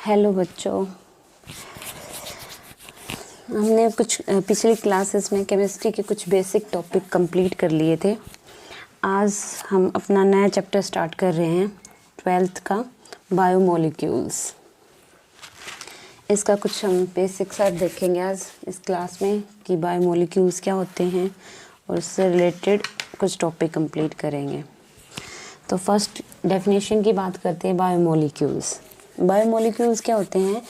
Hello बच्चों, हमने कुछ पिछली क्लासेस में केमिस्ट्री के कुछ बेसिक टॉपिक कंप्लीट कर लिए थे। आज हम अपना नया चैप्टर स्टार्ट कर रहे हैं 12th का बायोमोलिक्यूल्स। इसका कुछ हम बेसिक सा देखेंगे आज इस क्लास में कि बायोमोलिक्यूल्स क्या होते हैं और उससे रिलेटेड कुछ टॉपिक कंप्लीट करेंगे। तो फर्स्ट डेफिनेशन की बात करते हैं बायोमोलिक्यूल्स। बायोमोलिक्यूल्स क्या होते हैं?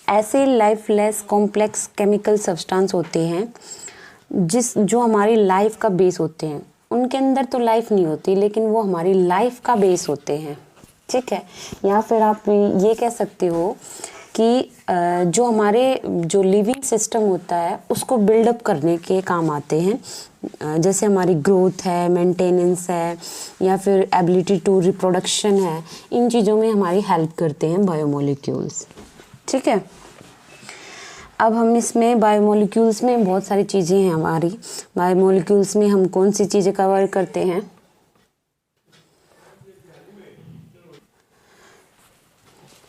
ऐसे लाइफलेस कॉम्प्लेक्स केमिकल सब्सटेंस होते हैं जो हमारी लाइफ का बेस होते हैं। उनके अंदर तो लाइफ नहीं होती, लेकिन वो हमारी लाइफ का बेस होते हैं। ठीक है, या फिर आप ये कह सकते हो कि जो हमारे जो लिविंग सिस्टम होता है उसको बिल्डअप करने के काम आते हैं। जैसे हमारी ग्रोथ है, मेंटेनेंस है, या फिर एबिलिटी टू रिप्रोडक्शन है। इन चीज़ों में हमारी हेल्प करते हैं बायोमोलिक्यूल्स। ठीक है, अब हम इसमें बायोमोलिक्यूल्स में बहुत सारी चीज़ें हैं हमारी। बायोमोलिक्यूल्स में हम कौन सी चीज़ें कवर करते हैं?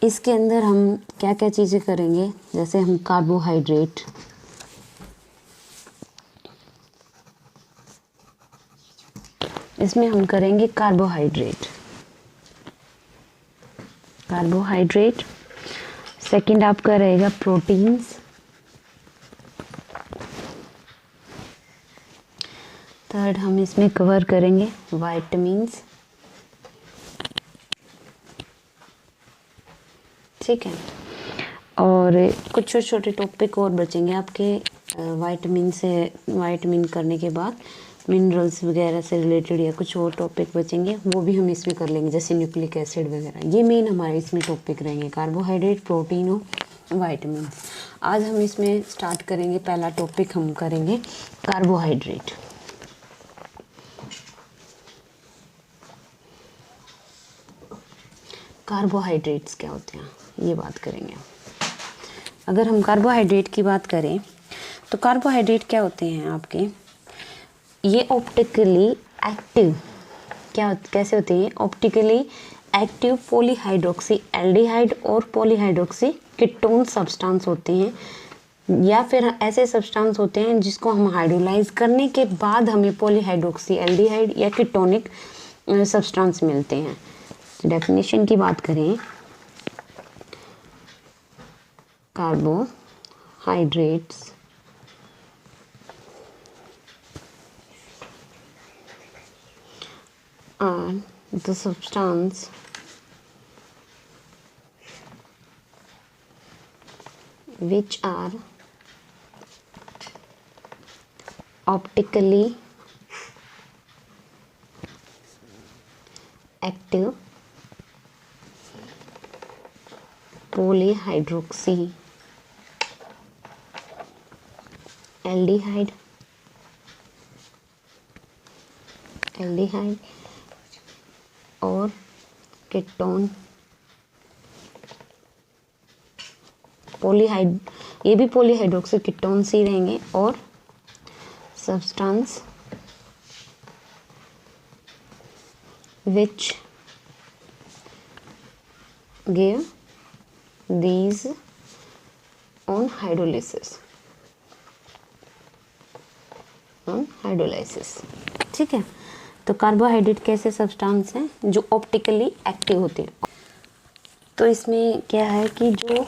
इसके अंदर हम क्या क्या चीज़ें करेंगे? जैसे हम कार्बोहाइड्रेट, इसमें हम करेंगे कार्बोहाइड्रेट। सेकंड आपका रहेगा प्रोटीन्स। थर्ड हम इसमें कवर करेंगे वाइटामिन्स। ठीक है, और कुछ छोटे छोटे टॉपिक और बचेंगे आपके वाइटामिन करने के बाद मिनरल्स वगैरह से रिलेटेड या कुछ और टॉपिक बचेंगे, वो भी हम इसमें कर लेंगे, जैसे न्यूक्लिक एसिड वगैरह। ये मेन हमारे इसमें टॉपिक रहेंगे, कार्बोहाइड्रेट, प्रोटीन और वाइटामिन। आज हम इसमें स्टार्ट करेंगे, पहला टॉपिक हम करेंगे कार्बोहाइड्रेट। कार्बोहाइड्रेट्स क्या होते हैं ये बात करेंगे। अगर हम कार्बोहाइड्रेट की बात करें तो कार्बोहाइड्रेट क्या होते हैं आपके? ये ऑप्टिकली एक्टिव कैसे होते हैं? ऑप्टिकली एक्टिव पॉलीहाइड्रोक्सी एल्डिहाइड और पॉलीहाइड्रोक्सी कीटोन सब्सटेंस होते हैं, या फिर ऐसे सब्सटेंस होते हैं जिसको हम हाइड्रोलाइज करने के बाद हमें पॉलीहाइड्रोक्सी एल्डिहाइड या कीटोनिक सब्सटेंस मिलते हैं। डेफिनेशन की बात करें, carbohydrates are the substance which are optically active polyhydroxy aldehyde और कीटोन ये भी पॉलीहाइड्रोक्सी कीटोन्स ही रहेंगे, और substance which give these on hydrolysis। ठीक है, तो कार्बोहाइड्रेट कैसे सब्सटेंस हैं जो ऑप्टिकली एक्टिव होते हैं। तो इसमें क्या है कि जो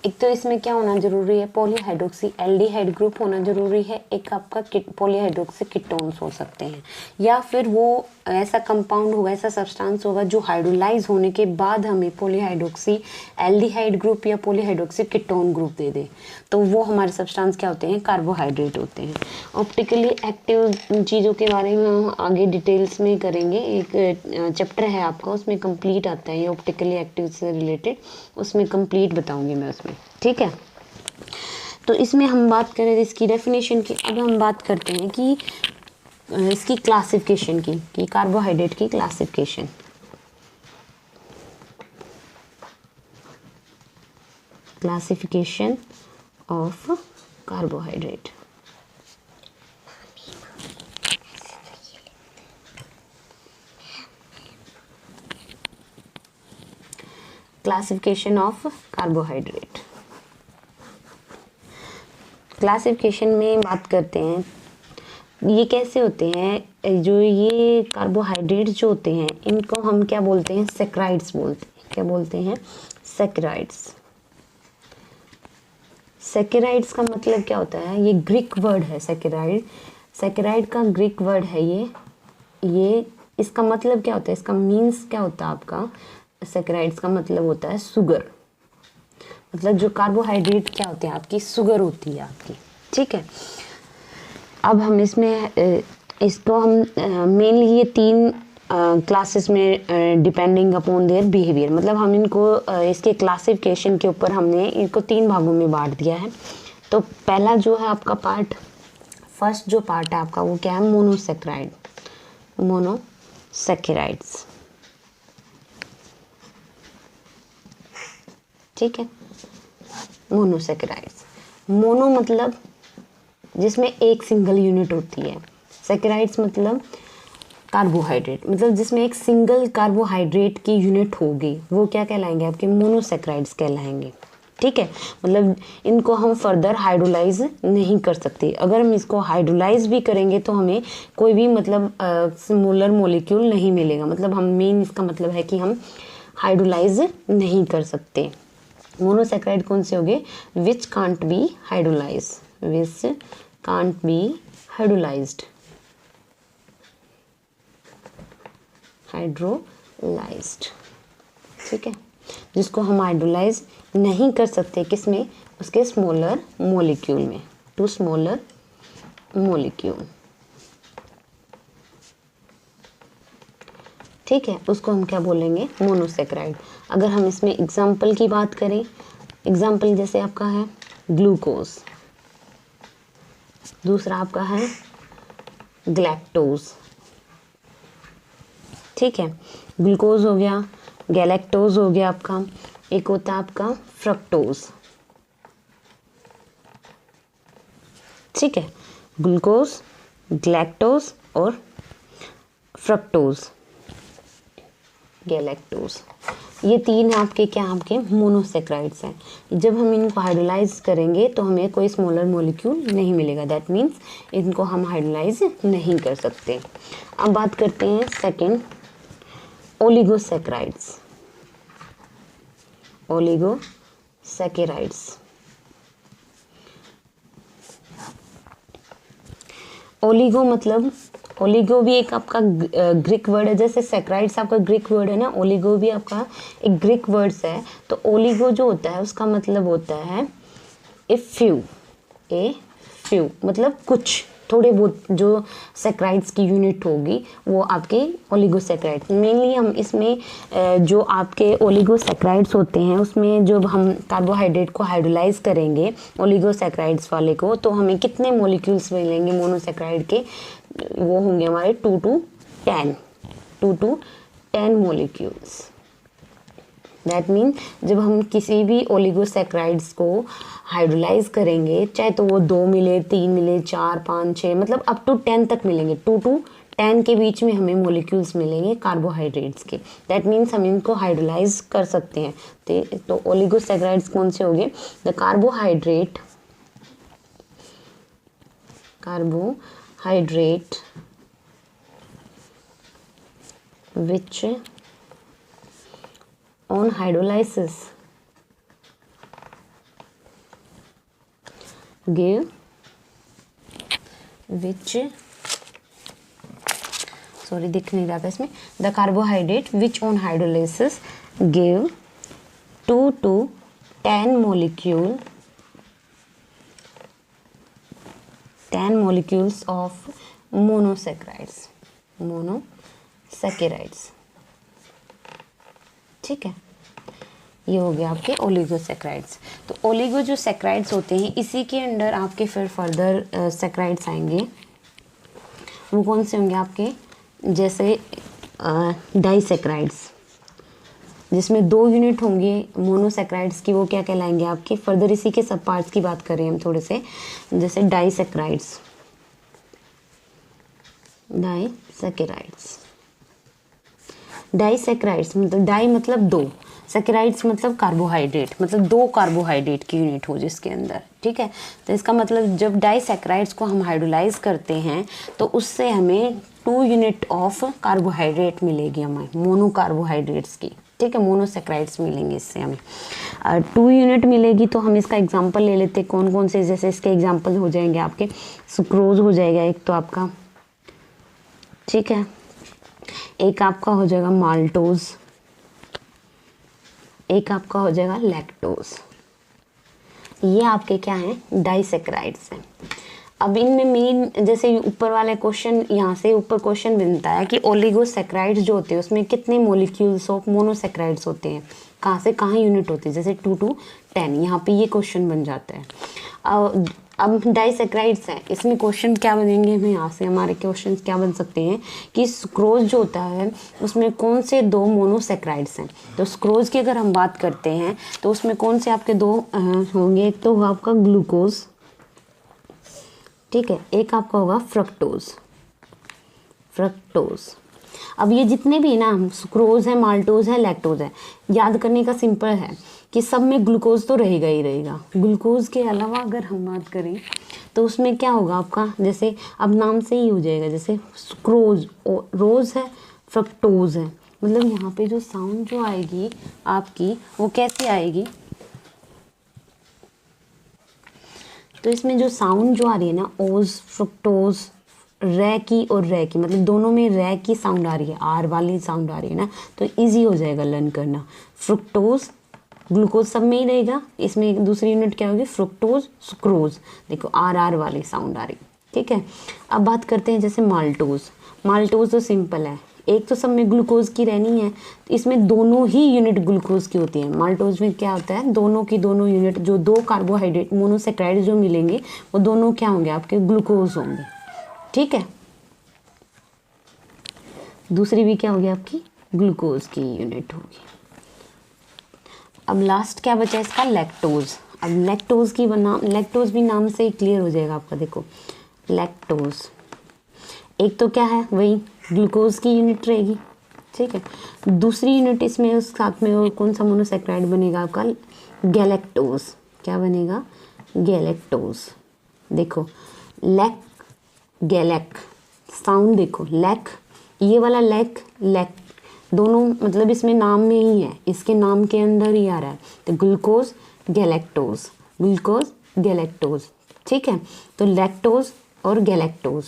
एक तो इसमें क्या होना जरूरी है, पॉलीहाइड्रोक्सी एल्डिहाइड ग्रुप होना जरूरी है। एक आपका पॉलीहाइड्रोक्सी कीटोन्स हो सकते हैं, या फिर वो ऐसा कंपाउंड होगा, ऐसा सब्सटेंस होगा जो हाइड्रोलाइज होने के बाद हमें पॉलीहाइड्रोक्सी एल्डिहाइड ग्रुप या पॉलीहाइड्रोक्सी कीटोन ग्रुप दे दे। तो वो हमारे सब्सटेंस क्या होते हैं? कार्बोहाइड्रेट होते हैं। ऑप्टिकली एक्टिव चीज़ों के बारे में हम आगे डिटेल्स में करेंगे। एक चैप्टर है आपका, उसमें कंप्लीट आता है ये ऑप्टिकली एक्टिव से रिलेटेड, उसमें कंप्लीट बताऊंगी मैं उसमें। ठीक है, तो इसमें हम बात करें इसकी डेफिनेशन की। अब हम बात करते हैं कि इसकी क्लासिफिकेशन की, कि कार्बोहाइड्रेट की classification of carbohydrate. Classification of carbohydrate. Classification में बात करते हैं, ये कैसे होते हैं, जो ये कार्बोहाइड्रेट्स जो होते हैं इनको हम क्या बोलते हैं, सैकराइड्स बोलते हैं। क्या बोलते हैं, सैकराइड्स। सैकराइड्स का मतलब क्या होता है, ये ग्रीक वर्ड है सैकराइड। सैकराइड का ग्रीक वर्ड है ये इसका मतलब क्या होता है, इसका मीन्स क्या होता है आपका, सैकराइड्स का मतलब होता है शुगर। मतलब जो कार्बोहाइड्रेट क्या होते हैं आपकी, शुगर होती है आपकी। ठीक है, अब हम इसमें इसको हम मेनली ये 3 क्लासेस में डिपेंडिंग अपॉन देयर बिहेवियर, मतलब हम इनको इसके क्लासिफिकेशन के ऊपर हमने इनको 3 भागों में बांट दिया है। तो पहला जो है आपका पार्ट, फर्स्ट जो पार्ट है आपका वो क्या है, मोनोसैकराइड, मोनोसैकराइड्स। ठीक है, मोनोसैकराइड्स। मोनो मतलब जिसमें एक सिंगल यूनिट होती है, सैकराइड्स मतलब कार्बोहाइड्रेट, मतलब जिसमें एक सिंगल कार्बोहाइड्रेट की यूनिट होगी, वो क्या कहलाएंगे आपके, मोनोसैकराइड्स कहलाएंगे। ठीक है, मतलब इनको हम फर्दर हाइड्रोलाइज नहीं कर सकते। अगर हम इसको हाइड्रोलाइज भी करेंगे तो हमें कोई भी मतलब स्मॉलर मॉलिक्यूल नहीं मिलेगा। मतलब हम मेन इसका मतलब है कि हम हाइड्रोलाइज नहीं कर सकते। मोनोसैकराइड कौन से हो गए, which can't be hydrolyse, which can't be hydrolysed, hydrolysed. ठीक है, जिसको हम हाइड्रोलाइज नहीं कर सकते, किसमें, उसके स्मॉलर मॉलिक्यूल में, टू स्मॉलर मॉलिक्यूल। ठीक है, उसको हम क्या बोलेंगे, मोनोसैकराइड। अगर हम इसमें एग्जाम्पल की बात करें, एग्जाम्पल जैसे आपका है ग्लूकोज, दूसरा आपका है ग्लैक्टोज। ठीक है, ग्लूकोज हो गया, गैलेक्टोज हो गया आपका, एक होता है आपका फ्रक्टोज। ठीक है, ग्लूकोज, ग्लैक्टोज और फ्रक्टोज, गैलेक्टोज, ये 3 आपके क्या, आपके मोनोसैकराइड्स हैं। जब हम इनको हाइड्रोलाइज करेंगे तो हमें कोई स्मॉलर मॉलिक्यूल नहीं मिलेगा, दैट मीन्स इनको हम हाइड्रोलाइज नहीं कर सकते। अब बात करते हैं सेकंड, ओलिगोसैकराइड्स। ओलिगोसैकराइड्स, ओलिगो मतलब, ओलिगो भी एक आपका ग्रीक वर्ड है, जैसे सैकराइड्स आपका ग्रीक वर्ड है ना, ओलिगो भी आपका एक ग्रीक वर्ड्स है। तो ओलिगो जो होता है उसका मतलब होता है ए फ्यू मतलब कुछ, थोड़े बहुत जो सैकराइड्स की यूनिट होगी वो आपके ओलिगोसैकराइड्स। मेनली हम इसमें जो आपके ओलिगोसैकराइड्स होते हैं उसमें जब हम कार्बोहाइड्रेट को हाइड्रोलाइज करेंगे ओलिगोसैकराइड्स वाले को, तो हमें कितने मॉलिक्यूल्स मिलेंगे मोनोसैकराइड के, वो होंगे हमारे 2 to 10 मॉलिक्यूल्स। दैट मीन जब हम किसी भी ओलिगोसैकराइड्स को हाइड्रोलाइज करेंगे, चाहे तो वो 2 मिले, 3 मिले, 4, 5, 6, मतलब अप टू 10 तक मिलेंगे, 2 to 10 के बीच में हमें मॉलिक्यूल्स मिलेंगे कार्बोहाइड्रेट्स के। दैट मीन्स हम इनको हाइड्रोलाइज कर सकते हैं। तो ओलिगोसैकराइड्स कौन से हो गए, the carbohydrate which on hydrolysis give, which, sorry दिख नहीं रहा था इसमें, the carbohydrate which on hydrolysis give 2 to 10 molecules of monosaccharides। ठीक है, ये हो गया आपके ओलिगोसैकराइड्स। तो ओलिगो जो सैकराइड्स होते हैं इसी के अंडर आपके फिर फर्दर सैकराइड्स आएंगे। वो कौन से होंगे आपके, जैसे डाइसैकराइड्स, जिसमें 2 यूनिट होंगे मोनोसैकराइड्स की, वो क्या कहलाएंगे आपके, फर्दर इसी के सब पार्ट्स की बात करें हम थोड़े से, जैसे डाइसैकराइड्स डाइसैकराइड्स मतलब डाई मतलब 2, सैकेराइड्स मतलब कार्बोहाइड्रेट, मतलब 2 कार्बोहाइड्रेट की यूनिट हो जिसके अंदर, ठीक है। तो इसका मतलब जब डाइसैकेराइड्स को हम हाइड्रोलाइज करते हैं तो उससे हमें 2 यूनिट ऑफ कार्बोहाइड्रेट मिलेगी हमें, मोनो कार्बोहाइड्रेट्स की, ठीक है। मोनोसैकेराइड्स मिलेंगे इससे हमें 2 यूनिट मिलेगी। तो हम इसका एग्जांपल ले लेते हैं कौन कौन से, जैसे इसके एग्जांपल हो जाएंगे आपके सुक्रोज हो जाएगा एक तो आपका, ठीक है। एक आपका हो जाएगा माल्टोज, एक आपका हो जाएगा लैक्टोज। ये आपके क्या हैं, डाइसैकेराइड्स हैं। अब इनमें मेन, जैसे ऊपर वाले क्वेश्चन, यहाँ से ऊपर क्वेश्चन बनता है कि ओलिगोसैकेराइड्स जो होते हैं उसमें कितने मॉलिक्यूल्स ऑफ मोनोसैकेराइड्स होते हैं, कहाँ से कहाँ यूनिट होती है, जैसे 2 to 10, यहाँ पे ये क्वेश्चन बन जाता है। अब डाइसैकेराइड्स है, इसमें क्वेश्चन क्या बनेंगे, हमें यहाँ से हमारे क्वेश्चन क्या बन सकते हैं कि सुक्रोज जो होता है उसमें कौन से 2 मोनोसैकेराइड्स हैं। तो सुक्रोज की अगर हम बात करते हैं तो उसमें कौन से आपके 2 होंगे, एक तो होगा आपका ग्लूकोज, ठीक है, एक आपका होगा फ्रक्टोज। अब ये जितने भी ना सुक्रोज है, माल्टोज है, लैक्टोज है, याद करने का सिंपल है कि सब में ग्लूकोज तो रहेगा ही रहेगा। ग्लूकोज के अलावा अगर हम बात करें तो उसमें क्या होगा आपका, जैसे अब नाम से ही हो जाएगा, जैसे सुक्रोज रोज है, फ्रक्टोज है, मतलब यहाँ पे जो साउंड जो आएगी आपकी वो कैसे आएगी, तो इसमें जो साउंड जो आ रही है ना, ओज, फ्रुक्टोज, रै की और रै की, मतलब दोनों में रै की साउंड आ रही है, आर वाली साउंड आ रही है ना, तो इजी हो जाएगा लर्न करना। फ्रुक्टोज, ग्लूकोज सब में ही रहेगा, इसमें एक दूसरी यूनिट क्या होगी, फ्रुक्टोज, सुक्रोज, देखो आर वाली साउंड आ रही, ठीक है। अब बात करते हैं जैसे माल्टोज तो सिंपल है, एक तो सब में ग्लूकोज की रहनी है, तो इसमें दोनों ही यूनिट ग्लूकोज की होती है। माल्टोज में क्या होता है, दोनों की दोनों यूनिट, जो 2 कार्बोहाइड्रेट मोनोसैकेराइड जो मिलेंगे वो दोनों क्या होंगे, आपके ग्लूकोज होंगे, ठीक है। दूसरी भी क्या होगी, आपकी ग्लूकोज की यूनिट होगी। अब लास्ट क्या बचा इसका, लैक्टोज। अब लैक्टोज की लैक्टोज भी नाम से ही क्लियर हो जाएगा आपका, देखो लैक्टोज एक तो क्या है, वही ग्लूकोज की यूनिट रहेगी, ठीक है। दूसरी यूनिट इसमें उस साथ में और कौन सा मोनोसैकेराइड बनेगा आपका, गैलेक्टोज। क्या बनेगा, गैलेक्टोज। देखो लैक, गैलेक, साउंड देखो, लैक, ये वाला लैक, दोनों मतलब इसमें नाम में ही है, इसके नाम के अंदर ही आ रहा है, तो ग्लूकोज गैलेक्टोज, ठीक है। तो लैक्टोज और गैलेक्टोज,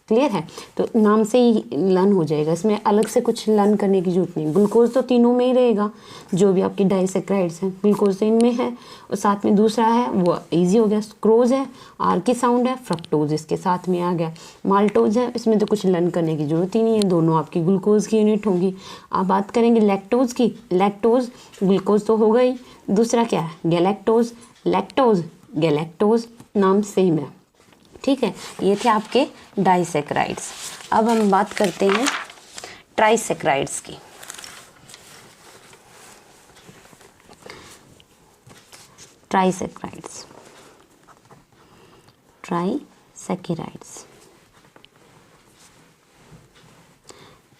क्लियर है, तो नाम से ही लर्न हो जाएगा, इसमें अलग से कुछ लर्न करने की जरूरत नहीं। ग्लूकोज तो तीनों में ही रहेगा, जो भी आपकी डाइसैकेराइड्स हैं, ग्लूकोज तो इनमें है, और साथ में दूसरा है वो इजी हो गया, सुक्रोज है, आर की साउंड है, फ्रक्टोज इसके साथ में आ गया, माल्टोज है, इसमें तो कुछ लर्न करने की जरूरत ही नहीं है, दोनों आपकी ग्लूकोज की यूनिट होगी। आप बात करेंगे लैक्टोज की, लैक्टोज ग्लूकोज तो होगा ही, दूसरा क्या है, गैलेक्टोज, लैक्टोज गैलेक्टोज, नाम सेम है, ठीक है। ये थे आपके डाइसैकेराइड्स। अब हम बात करते हैं ट्राइसैकेराइड्स की।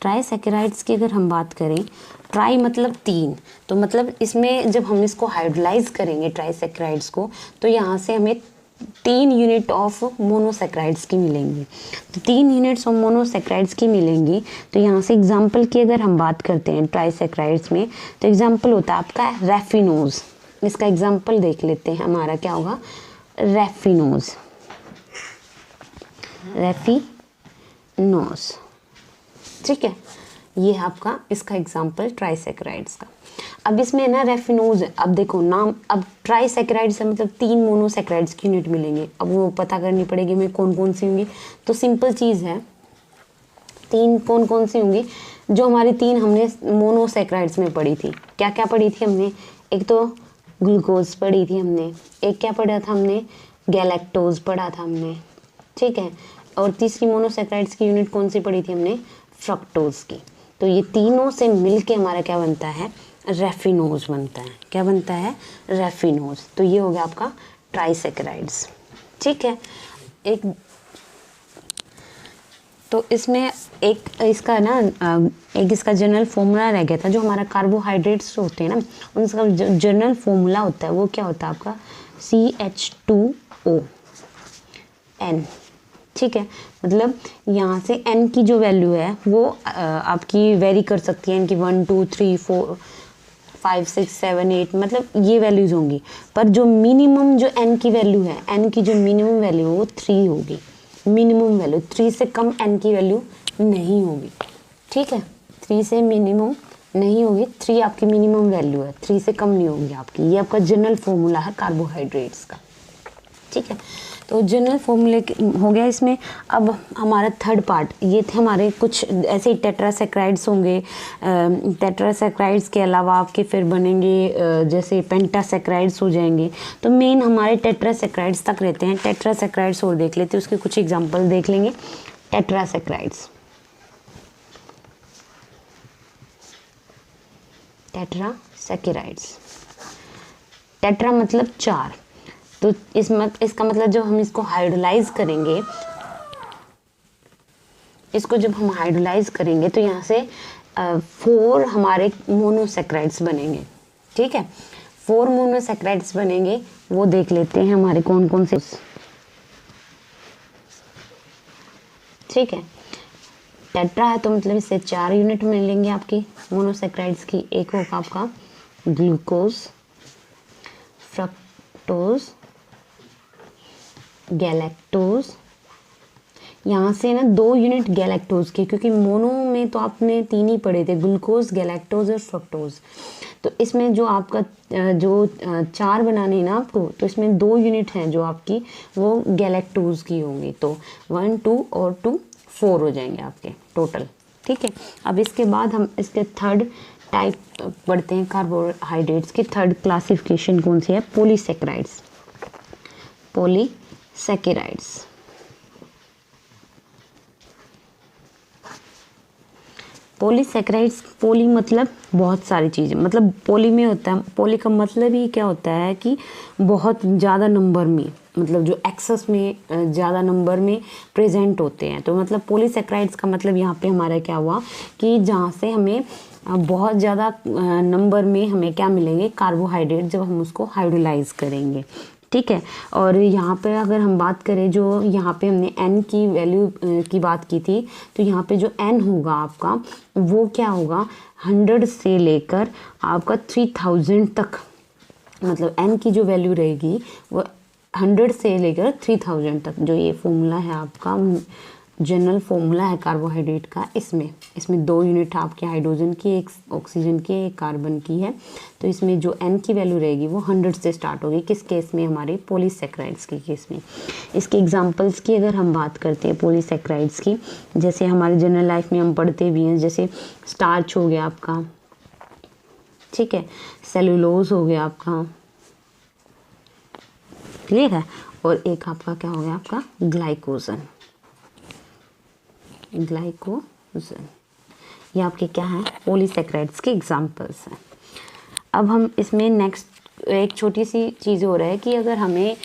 ट्राइसैकेराइड्स की अगर हम बात करें, ट्राई मतलब 3, तो मतलब इसमें जब हम इसको हाइड्रोलाइज करेंगे ट्राइसैकेराइड्स को, तो यहाँ से हमें 3 यूनिट ऑफ मोनोसैकेराइड्स की मिलेंगी। तो 3 यूनिट्स ऑफ मोनोसैकेराइड्स की मिलेंगी, तो यहाँ से एग्जांपल की अगर हम बात करते हैं ट्राइसैकेराइड्स में, तो एग्जांपल होता है आपका रेफिनोज। इसका एग्जांपल देख लेते हैं, हमारा क्या होगा, रेफिनोज, ठीक है। ये आपका इसका एग्जांपल ट्राइसैकेराइड्स का। अब इसमें ना रेफिनोज, अब देखो नाम, अब ट्राइसैकेराइड से मतलब 3 मोनोसैकेराइड्स की यूनिट मिलेंगे, अब वो पता करनी पड़ेगी हमें कौन कौन सी होंगी। तो सिंपल चीज़ है, 3 कौन कौन सी होंगी, जो हमारी 3 हमने मोनोसैकेराइड्स में पढ़ी थी, क्या क्या पढ़ी थी हमने, एक तो ग्लूकोज पढ़ी थी हमने, एक क्या पढ़ा था हमने, गैलेक्टोज पढ़ा था हमने, ठीक है, और तीसरी मोनोसैकेराइड्स की यूनिट कौन सी पढ़ी थी हमने, फ्रक्टोज की। तो ये तीनों से मिलके हमारा क्या बनता है, रेफिनोज बनता है। क्या बनता है, रेफिनोज। तो ये हो गया आपका ट्राइसैकेराइड्स, ठीक है। एक तो इसमें एक इसका ना एक इसका जनरल फॉर्मूला रह गया था। जो हमारा कार्बोहाइड्रेट्स होते हैं ना, उनका जनरल फॉर्मूला होता है वो क्या होता है आपका, CH2O N। ठीक है, मतलब यहाँ से n की जो वैल्यू है वो आपकी वेरी कर सकती है। n की 1 2 3 4 5 6 7 8 मतलब ये वैल्यूज होंगी, पर जो मिनिमम जो n की वैल्यू है, n की जो मिनिमम वैल्यू है वो 3 होगी। मिनिमम वैल्यू 3 से कम n की वैल्यू नहीं होगी। ठीक है, 3 से मिनिमम नहीं होगी, 3 आपकी मिनिमम वैल्यू है, 3 से कम नहीं होगी आपकी। ये आपका जनरल फॉर्मूला है कार्बोहाइड्रेट्स का। ठीक है, तो जनरल फॉर्मूले हो गया इसमें। अब हमारा थर्ड पार्ट, ये थे हमारे कुछ ऐसे ही टेट्रासैक्राइड्स होंगे। टेट्रासैक्राइड्स के अलावा आपके फिर बनेंगे जैसे पेंटासैक्राइड्स हो जाएंगे। तो मेन हमारे टेट्रासैक्राइड्स तक रहते हैं। टेट्रासैक्राइड्स और देख लेते हैं, उसके कुछ एग्जांपल देख लेंगे। टेट्रासैक्राइड्स, टेट्रासैक्राइड्स, टेट्रा मतलब 4। तो इसका मतलब जब हम इसको हाइड्रोलाइज करेंगे, इसको जब हम हाइड्रोलाइज करेंगे तो यहाँ से 4 हमारे मोनोसैक्राइड्स बनेंगे। ठीक है, 4 मोनोसैक्राइड्स बनेंगे, वो देख लेते हैं हमारे कौन कौन से। ठीक है, टेट्रा है तो मतलब इससे 4 यूनिट मिलेंगे आपकी मोनोसैक्राइड्स की। एक होगा आपका ग्लूकोज, फ्रक्टोज, गैलेक्टोज। यहाँ से ना 2 यूनिट गैलेक्टोज के, क्योंकि मोनो में तो आपने 3 ही पढ़े थे, ग्लूकोज, गैलेक्टोज और फ्रक्टोज। तो इसमें जो आपका जो 4 बनाने ना आपको, तो इसमें 2 यूनिट हैं जो आपकी वो गैलेक्टोज की होंगी। तो 1 2 और 2 4 हो जाएंगे आपके टोटल। ठीक है, अब इसके बाद हम इसके थर्ड टाइप पढ़ते हैं कार्बोहाइड्रेट्स की। थर्ड क्लासिफिकेशन कौन सी है, पॉलीसैकेराइड्स। पॉलीसैकेराइड्स, पॉलीसैकेराइड्स, पॉली मतलब बहुत सारी चीज़ें, मतलब पॉली में होता है, पॉली का मतलब ही क्या होता है कि बहुत ज़्यादा नंबर में, मतलब जो एक्सेस में ज़्यादा नंबर में प्रेजेंट होते हैं। तो मतलब पॉलीसैकेराइड्स का मतलब यहाँ पे हमारा क्या हुआ कि जहाँ से हमें बहुत ज़्यादा नंबर में हमें क्या मिलेंगे, कार्बोहाइड्रेट, जब हम उसको हाइड्रोलाइज करेंगे। ठीक है, और यहाँ पे अगर हम बात करें, जो यहाँ पे हमने n की वैल्यू की बात की थी, तो यहाँ पे जो n होगा आपका वो क्या होगा, 100 से लेकर आपका 3000 तक, मतलब n की जो वैल्यू रहेगी वो 100 से लेकर 3000 तक। जो ये फॉर्मूला है आपका, जनरल फॉर्मूला है कार्बोहाइड्रेट का, इसमें 2 यूनिट आपके हाइड्रोजन की, एक ऑक्सीजन की, एक कार्बन की है। तो इसमें जो n की वैल्यू रहेगी वो 100 से स्टार्ट होगी। किस केस में, हमारे पॉलीसैकेराइड्स के केस में। इसके एग्जांपल्स की अगर हम बात करते हैं पॉलीसैकेराइड्स की, जैसे हमारे जनरल लाइफ में हम पढ़ते भी हैं, जैसे स्टार्च हो गया आपका, ठीक है, सेलुलोज हो गया आपका, क्लियर है, और एक आपका क्या हो गया, आपका ग्लाइकोजन। ग्लाइकोजन ये आपके क्या है, पॉलीसैकेराइड्स के एग्जांपल्स हैं। अब हम इसमें नेक्स्ट एक छोटी सी चीज़ हो रहा है कि अगर हमें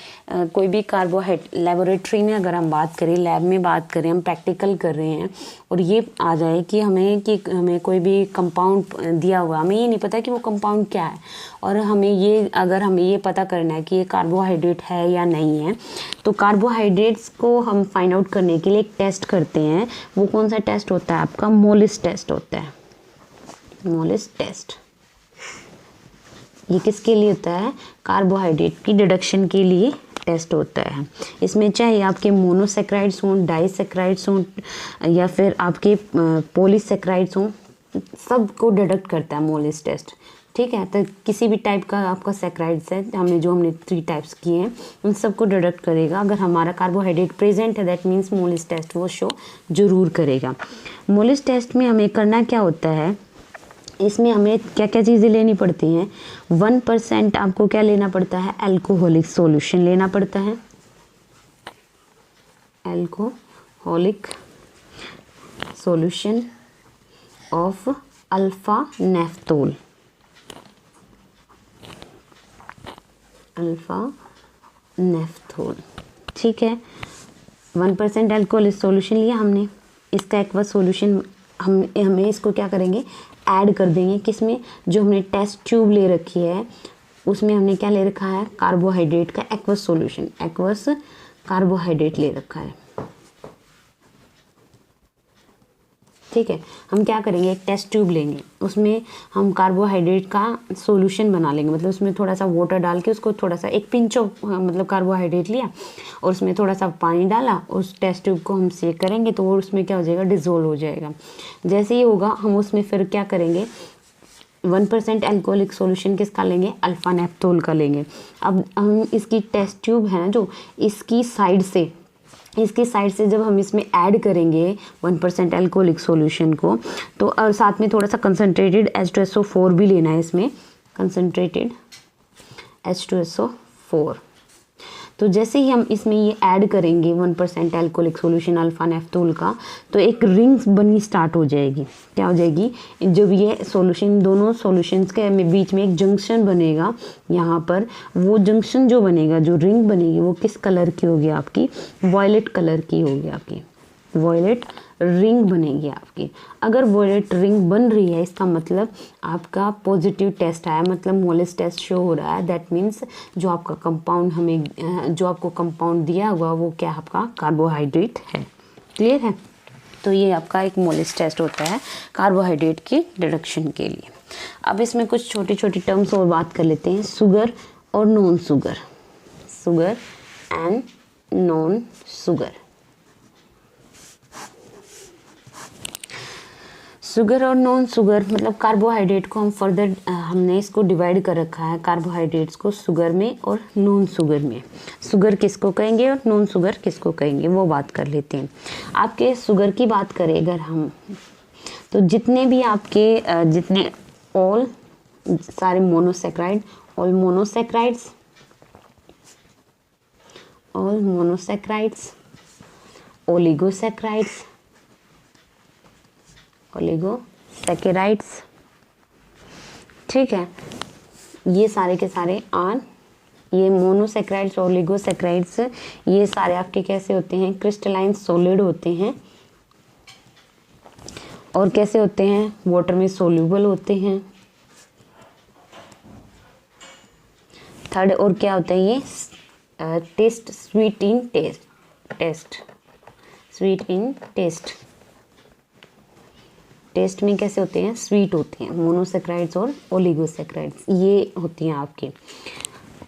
कोई भी कार्बोहाइड्रेट, लेबोरेटरी में अगर हम बात करें, लैब में बात करें, हम प्रैक्टिकल कर रहे हैं और ये आ जाए कि हमें कोई भी कंपाउंड दिया हुआ, हमें ये नहीं पता कि वो कंपाउंड क्या है, और अगर हमें ये पता करना है कि ये कार्बोहाइड्रेट है या नहीं है, तो कार्बोहाइड्रेट्स को हम फाइंड आउट करने के लिए एक टेस्ट करते हैं। वो कौन सा टेस्ट होता है आपका, मोलिस टेस्ट होता है। मोलिस टेस्ट ये किसके लिए होता है, कार्बोहाइड्रेट की डिडक्शन के लिए टेस्ट होता है। इसमें चाहे आपके मोनोसैकेराइड्स हों, डाइसैकेराइड्स हों, या फिर आपके पॉलीसैकेराइड्स हों, सबको डिडक्ट करता है मोलिस टेस्ट। ठीक है, तो किसी भी टाइप का आपका सैकेराइड्स है, हमने 3 टाइप्स किए हैं, उन सबको डिडक्ट करेगा। अगर हमारा कार्बोहाइड्रेट प्रेजेंट है, दैट मीन्स मोलिस टेस्ट वो शो जरूर करेगा। मोलिस टेस्ट में हमें करना क्या होता है, इसमें हमें क्या क्या चीज़ें लेनी पड़ती हैं। 1% आपको क्या लेना पड़ता है, अल्कोहलिक सॉल्यूशन लेना पड़ता है, alcoholic solution of alpha naphthol. Alpha naphthol, ठीक है, 1% अल्कोहलिक सॉल्यूशन लिया हमने। इसका एक्वस सॉल्यूशन हमें इसको क्या करेंगे, ऐड कर देंगे किसमें, जो हमने टेस्ट ट्यूब ले रखी है उसमें हमने क्या ले रखा है, कार्बोहाइड्रेट का एक्वस सॉल्यूशन, एक्वस कार्बोहाइड्रेट ले रखा है। ठीक है, हम क्या करेंगे, एक टेस्ट ट्यूब लेंगे, उसमें हम कार्बोहाइड्रेट का सॉल्यूशन बना लेंगे, मतलब उसमें थोड़ा सा वाटर डाल के उसको थोड़ा सा एक पिंच ऑफ मतलब कार्बोहाइड्रेट लिया और उसमें थोड़ा सा पानी डाला, उस टेस्ट ट्यूब को हम सेक करेंगे तो वो उसमें क्या हो जाएगा, डिज़ोल्व हो जाएगा। जैसे ही होगा हम उसमें फिर क्या करेंगे, 1% एल्कोहलिक सॉल्यूशन किसका लेंगे, अल्फा नेप्थोल का लेंगे। अब हम इसकी टेस्ट ट्यूब है ना जो, इसकी साइड से जब हम इसमें ऐड करेंगे 1% एल्कोहलिक सॉल्यूशन को, तो और साथ में थोड़ा सा कंसनट्रेटेड H2SO4 भी लेना है इसमें, कंसनट्रेटेड H2SO4। तो जैसे ही हम इसमें ये ऐड करेंगे 1% एल्कोहलिक सॉल्यूशन अल्फा नेफ्थोल का, तो एक रिंग्स बनी स्टार्ट हो जाएगी। क्या हो जाएगी, जब ये सॉल्यूशन, दोनों सॉल्यूशंस के बीच में एक जंक्शन बनेगा, यहाँ पर वो जंक्शन जो बनेगा, जो रिंग बनेगी वो किस कलर की होगी आपकी, वॉयलेट कलर की होगी आपकी, वॉयलेट रिंग बनेगी आपकी। अगर वॉयलेट रिंग बन रही है इसका मतलब आपका पॉजिटिव टेस्ट आया, मतलब मोलिस टेस्ट शो हो रहा है। दैट मीन्स जो आपका कंपाउंड जो आपको कंपाउंड दिया हुआ वो क्या आपका कार्बोहाइड्रेट है। क्लियर है, तो ये आपका एक मोलिस टेस्ट होता है कार्बोहाइड्रेट की डिडक्शन के लिए। अब इसमें कुछ छोटी छोटी टर्म्स और बात कर लेते हैं, शुगर और non sugar, sugar and non sugar. Sugar और नॉन शुगर मतलब कार्बोहाइड्रेट को हम फर्दर हमने इसको डिवाइड कर रखा है, कार्बोहाइड्रेट्स को शुगर में और नॉन शुगर में। शुगर किसको कहेंगे और नॉन शुगर किसको कहेंगे वो बात कर लेते हैं। आपके शुगर की बात करें अगर हम, तो जितने भी आपके जितने ऑल सारे मोनोसेक्राइड, ऑल मोनोसेक्राइड्स, ओलिगोसैकेराइड्स, ठीक है, ये सारे के सारे ये मोनोसेक्राइड्स, ओलिगोसेक्राइड्स, ये सारे आपके कैसे होते हैं, क्रिस्टलाइन सॉलिड होते हैं और कैसे होते हैं, वाटर में सोल्यूबल होते हैं। थर्ड और क्या होता है ये, taste, sweet in taste, taste में कैसे होते हैं, स्वीट होते हैं, मोनोसेक्राइड्स और ओलिगोसेक्राइड्स ये होती हैं आपके।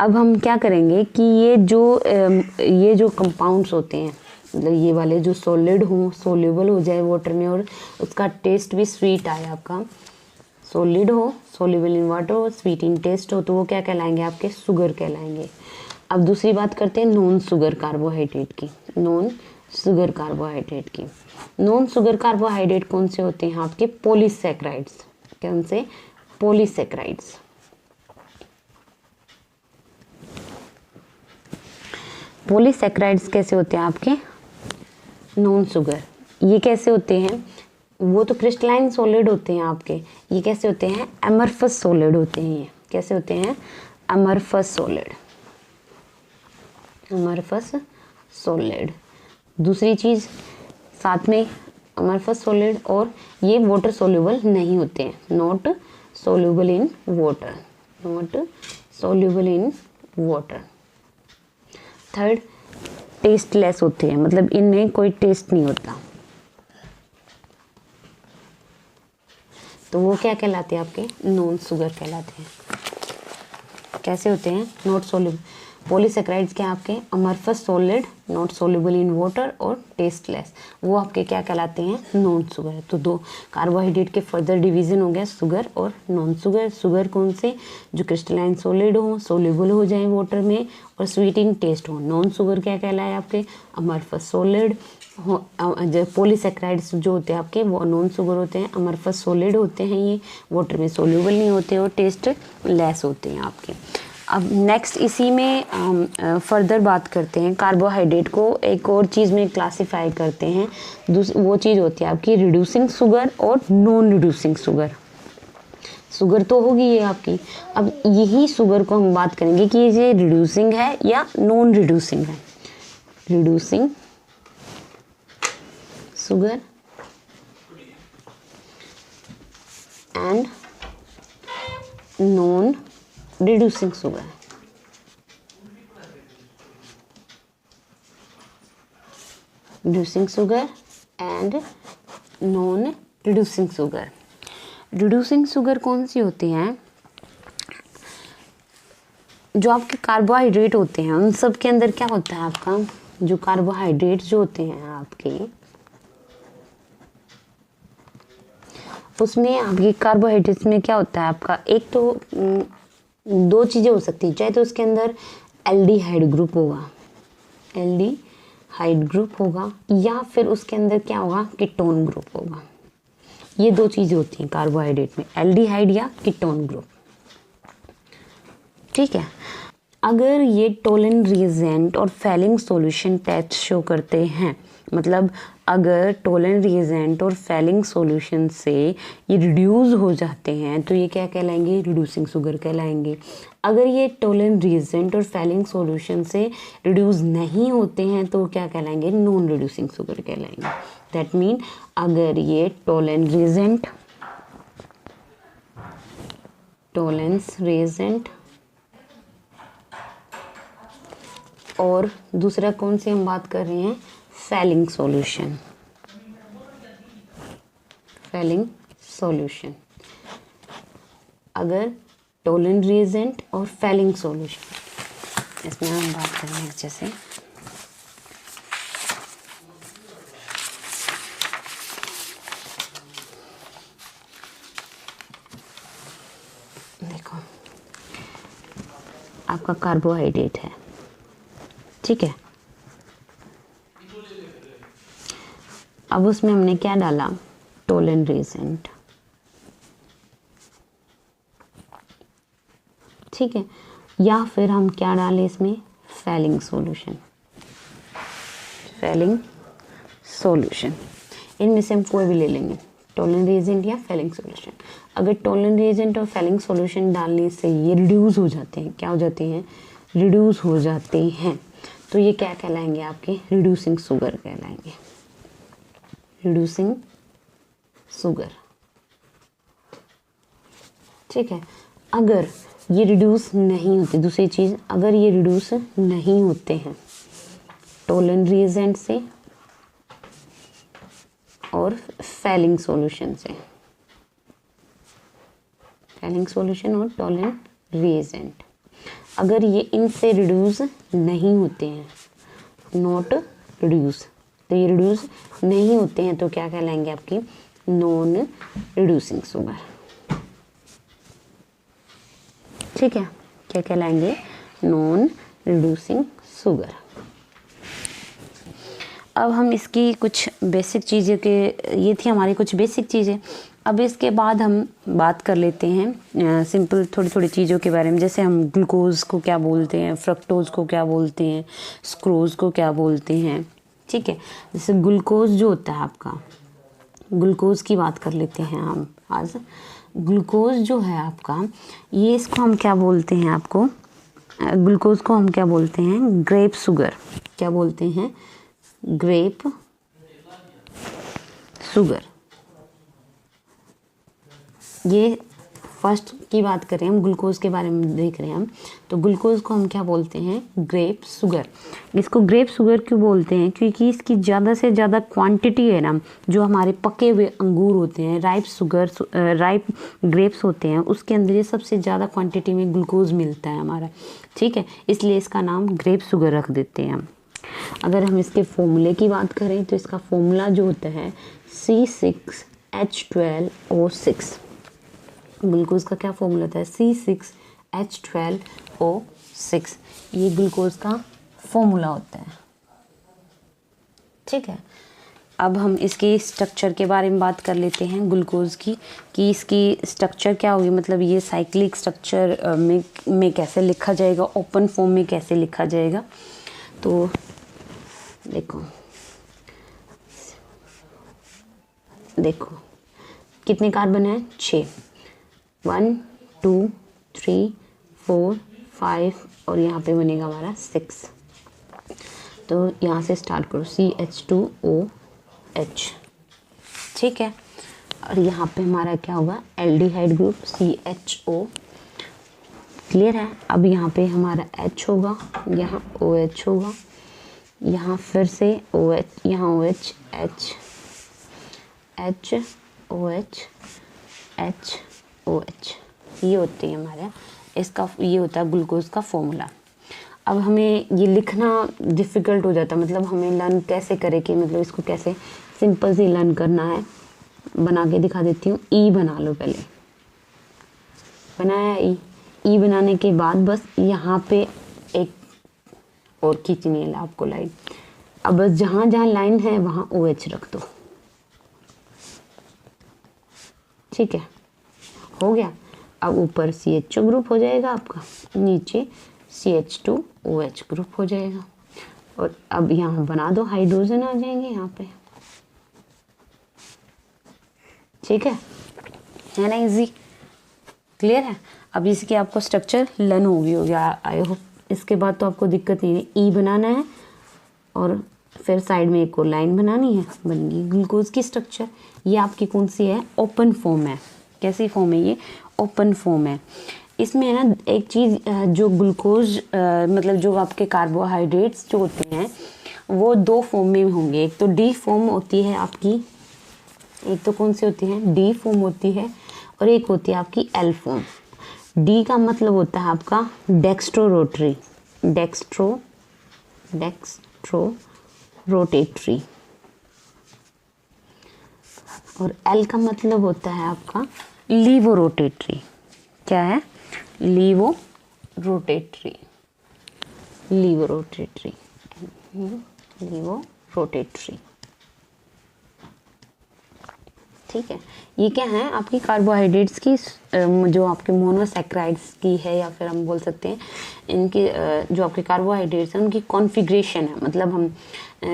अब हम क्या करेंगे कि ये जो कंपाउंड्स होते हैं, मतलब ये वाले जो सॉलिड हो, सोल्यूबल हो जाए वाटर में और उसका टेस्ट भी स्वीट आए आपका, सॉलिड हो, सोल्यूबल इन वाटर हो, स्वीट इन टेस्ट हो, तो वो क्या कहलाएंगे आपके, शुगर कहलाएंगे। अब दूसरी बात करते हैं नॉन शुगर कार्बोहाइड्रेट की, नॉन शुगर कार्बोहाइड्रेट कौन से होते हैं आपके, पॉलीसैकेराइड्स। कौन से, पॉलीसैकेराइड्स। पॉलीसैकेराइड्स कैसे होते हैं आपके, नॉन शुगर। ये कैसे होते हैं, वो तो क्रिस्टलाइन सॉलिड होते हैं आपके, ये कैसे होते हैं, एमरफस सॉलिड होते हैं। ये कैसे होते हैं, एमरफस सॉलिड। दूसरी चीज़ साथ में अमरफस सॉलिड, और ये वाटर सोल्यूबल नहीं होते हैं, not soluble in water. Third, tasteless होते हैं, मतलब इनमें कोई टेस्ट नहीं होता, तो वो क्या कहलाते हैं आपके, नॉन शुगर कहलाते हैं। कैसे होते हैं, नॉट सोल्यूबल। पॉलीसैकेराइड्स क्या आपके, amorphous solid, not soluble in water और टेस्टलेस, वो आपके क्या कहलाते हैं, नॉन शुगर। तो दो कार्बोहाइड्रेट के फर्दर डिवीजन हो गया, शुगर और नॉन शुगर। शुगर कौन से, जो क्रिस्टलाइन सॉलिड हो, सोल्यूबल हो जाए वाटर में और स्वीट इन टेस्ट हो। नॉन शुगर क्या कहलाए आपके, अमरफस सॉलिड। जो पॉलीसैकेराइड्स जो होते हैं आपके वो नॉन शुगर होते हैं, अमरफस सॉलिड होते हैं, ये वाटर में सोल्यूबल नहीं होते और टेस्ट लेस होते हैं आपके। अब नेक्स्ट इसी में फर्दर बात करते हैं, कार्बोहाइड्रेट को एक और चीज़ में क्लासिफाई करते हैं, वो चीज़ होती है आपकी रिड्यूसिंग शुगर और नॉन रिड्यूसिंग शुगर। शुगर तो होगी ये आपकी, अब यही शुगर को हम बात करेंगे कि ये रिड्यूसिंग है या नॉन रिड्यूसिंग है। Reducing sugar and non reducing sugar. Reducing sugar and non reducing sugar. Reducing sugar कौन सी होती हैं? जो आपके कार्बोहाइड्रेट होते हैं उन सब के अंदर क्या होता है आपका, जो कार्बोहाइड्रेट जो होते हैं आपके, उसमें आपके कार्बोहाइड्रेट्स में क्या होता है आपका, एक तो दो चीज़ें हो सकती हैं, चाहे तो उसके अंदर एल्डिहाइड ग्रुप होगा, एल्डिहाइड ग्रुप होगा, या फिर उसके अंदर क्या होगा, कीटोन ग्रुप होगा। ये दो चीज़ें होती हैं कार्बोहाइड्रेट में, एल्डिहाइड या कीटोन ग्रुप। ठीक है। अगर ये टोलन रिएजेंट और फेलिंग सॉल्यूशन टेस्ट शो करते हैं, मतलब अगर टोलन रिएजेंट और फेलिंग सॉल्यूशन से ये रिड्यूस हो जाते हैं तो ये क्या कहलाएंगे, रिड्यूसिंग शुगर कहलाएंगे। अगर ये टोलन रिएजेंट और फेलिंग सॉल्यूशन से रिड्यूस नहीं होते हैं तो क्या कहलाएंगे, नॉन रिड्यूसिंग शुगर कहलाएंगे। दैट मीन अगर ये टोलेंस रिएजेंट और दूसरा कौन सी हम बात कर रहे हैं, फेलिंग सॉल्यूशन, अगर टोलन रिएजेंट और फेलिंग सॉल्यूशन, इसमें हम बात करेंगे जैसे देखो आपका कार्बोहाइड्रेट है, ठीक है, अब उसमें हमने क्या डाला, टोलन रिएजेंट, ठीक है, या फिर हम क्या डालें इसमें, फेलिंग सॉल्यूशन, इनमें से हम कोई भी ले लेंगे, टोलन रिएजेंट या फेलिंग सॉल्यूशन। अगर टोलन रिएजेंट और फेलिंग सॉल्यूशन डालने से ये रिड्यूस हो जाते हैं, क्या हो जाते हैं, रिड्यूस हो जाते हैं, तो ये क्या कहलाएंगे, आपके रिड्यूसिंग शुगर कहलाएंगे, रिड्यूसिंग शुगर। ठीक है। अगर ये रिड्यूस नहीं होते, दूसरी चीज़, अगर ये रिड्यूस नहीं होते हैं टोलन रिएजेंट से और फेलिंग सॉल्यूशन से, फेलिंग सॉल्यूशन और टोलन रिएजेंट, अगर ये इनसे रिड्यूस नहीं होते हैं, नॉट रिड्यूस, तो ये रिड्यूस नहीं होते हैं तो क्या कहलाएंगे, आपकी नॉन रिड्यूसिंग शुगर। ठीक है, क्या कहलाएंगे, नॉन रिड्यूसिंग शुगर। अब हम इसकी कुछ बेसिक चीज़ें के, ये थी हमारी कुछ बेसिक चीज़ें। अब इसके बाद हम बात कर लेते हैं सिंपल थोड़ी थोड़ी चीज़ों के बारे में, जैसे हम ग्लूकोज को क्या बोलते हैं, फ्रक्टोज को क्या बोलते हैं, स्क्रोज को क्या बोलते हैं। ठीक है, जैसे ग्लूकोज जो होता है आपका, ग्लूकोज की बात कर लेते हैं हम आज। ग्लूकोज जो है आपका, ये इसको हम क्या बोलते हैं, आपको ग्लूकोज को हम क्या बोलते हैं, ग्रेप शुगर। क्या बोलते हैं, ग्रेप शुगर। ये फर्स्ट की बात करें, हम ग्लूकोज के बारे में देख रहे हैं हम, तो ग्लूकोज को हम क्या बोलते हैं, ग्रेप शुगर। इसको ग्रेप शुगर क्यों बोलते हैं, क्योंकि इसकी ज़्यादा से ज़्यादा क्वांटिटी है ना, जो हमारे पके हुए अंगूर होते हैं, राइप ग्रेप्स होते हैं, उसके अंदर ये सबसे ज़्यादा क्वांटिटी में ग्लूकोज मिलता है हमारा। ठीक है, इसलिए इसका नाम ग्रेप शुगर रख देते हैं हम। अगर हम इसके फॉर्मूले की बात करें तो इसका फॉर्मूला जो होता है C6H12O6। ग्लूकोज का क्या फॉर्मूला होता है, C6H12O6, ये ग्लूकोज का फॉर्मूला होता है। ठीक है, अब हम इसके स्ट्रक्चर के बारे में बात कर लेते हैं ग्लूकोज की, कि इसकी स्ट्रक्चर क्या होगी, मतलब ये साइक्लिक स्ट्रक्चर में कैसे लिखा जाएगा, ओपन फॉर्म में कैसे लिखा जाएगा। तो देखो कितने कार्बन है, 6, 1 2 3 4 5 और यहाँ पे बनेगा हमारा 6। तो यहाँ से स्टार्ट करो, CH2OH। ठीक है, और यहाँ पे हमारा क्या होगा, एल्डिहाइड ग्रुप CHO। क्लियर है। अब यहाँ पे हमारा H होगा, यहाँ OH होगा, यहाँ फिर से OH, यहाँ OH, H OH H OH, ये होते हैं हमारे, इसका ये होता है ग्लूकोज का फॉर्मूला। अब हमें ये लिखना डिफ़िकल्ट हो जाता है, मतलब हमें लर्न कैसे करें कि मतलब इसको कैसे सिंपल सी लर्न करना है। बना के दिखा देती हूँ। ई बना लो, पहले बनाया ई बनाने के बाद बस यहाँ पे एक और खींचनी है आपको लाइन। अब बस जहाँ जहाँ लाइन है वहाँ OH रख दो, ठीक है, हो गया। अब ऊपर CHO ग्रुप हो जाएगा आपका, नीचे CH2OH ग्रुप हो जाएगा। और अब यहाँ बना दो, हाइड्रोजन आ जाएंगे यहाँ पे, ठीक है ना, इजी, क्लियर है। अब इसकी आपको स्ट्रक्चर लर्न हो गया आई होप। इसके बाद तो आपको दिक्कत नहीं है, ई बनाना है और फिर साइड में एक और लाइन बनानी है, बन गई ग्लूकोज की स्ट्रक्चर। ये आपकी कौन सी है, ओपन फॉर्म है। कैसी फॉर्म है ये, ओपन फॉर्म है। इसमें है ना एक चीज़, जो ग्लूकोज मतलब जो आपके कार्बोहाइड्रेट्स जो होते हैं वो दो फॉर्म में होंगे। एक तो डी फॉर्म होती है आपकी, एक तो कौन सी होती है, डी फॉर्म होती है, और एक होती है आपकी एल फॉर्म। डी का मतलब होता है आपका डेक्स्ट्रो रोटेटरी, और एल का मतलब होता है आपका लीवो रोटेटरी। क्या है, लीवो रोटेटरी। ठीक है। ये क्या है, आपकी कार्बोहाइड्रेट्स की जो आपके मोनोसैक्राइड्स की है, या फिर हम बोल सकते हैं इनकी जो आपके कार्बोहाइड्रेट्स हैं उनकी कॉन्फ़िगरेशन है। मतलब हम